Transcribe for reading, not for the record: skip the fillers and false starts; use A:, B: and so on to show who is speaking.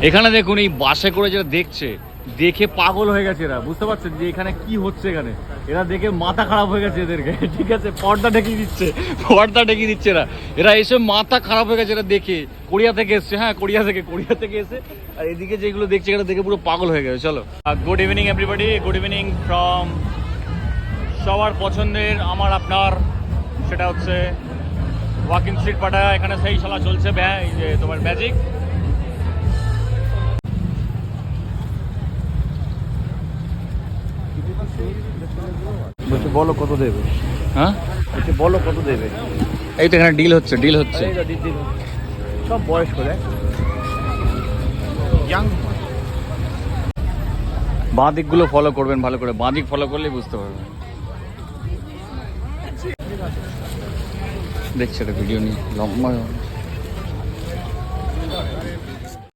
A: এখানে দেখুন এই বাসে করে যেটা দেখছে, দেখে পাগল হয়ে গেছে এরা, বুঝতে পারছেন যে এখানে কি হচ্ছে। এখানে এরা দেখে মাথা খারাপ হয়ে গেছে এদেরকে, ঠিক আছে, পর্দা ঢেকিয়ে দিচ্ছে, পর্দা ঢেকিয়ে দিচ্ছে এরা। এরা এসে মাথা খারাপ হয়ে গেছে এরা দেখে। কোরিয়া থেকে এসছে, হ্যাঁ কোরিয়া থেকে এসে আর এদিকে যেগুলো দেখছে এরা দেখে পুরো পাগল হয়ে গেছে। চলো, good evening everybody, good evening from সবার পছন্দের আমার আপনার, সেটা হচ্ছে ওয়াকিং স্ট্রিট পাটায়া। এখানে সেই শালা চলছে এই যে তোমার ম্যাজিক।
B: বলছে বলো কত দেবে,
A: হ্যাঁ
B: বলছে বলো কত দেবে।
A: এই তো এখানে ডিল হচ্ছে, ডিল হচ্ছে।
B: সব বয়স্ক দেখ, ইয়াং।
A: বাঁ দিকগুলো ফলো করবেন ভালো করে, বাঁ দিক ফলো করলেই বুঝতে পারবেন। দেখছে এটা ভিডিও নিয়ে লম্বা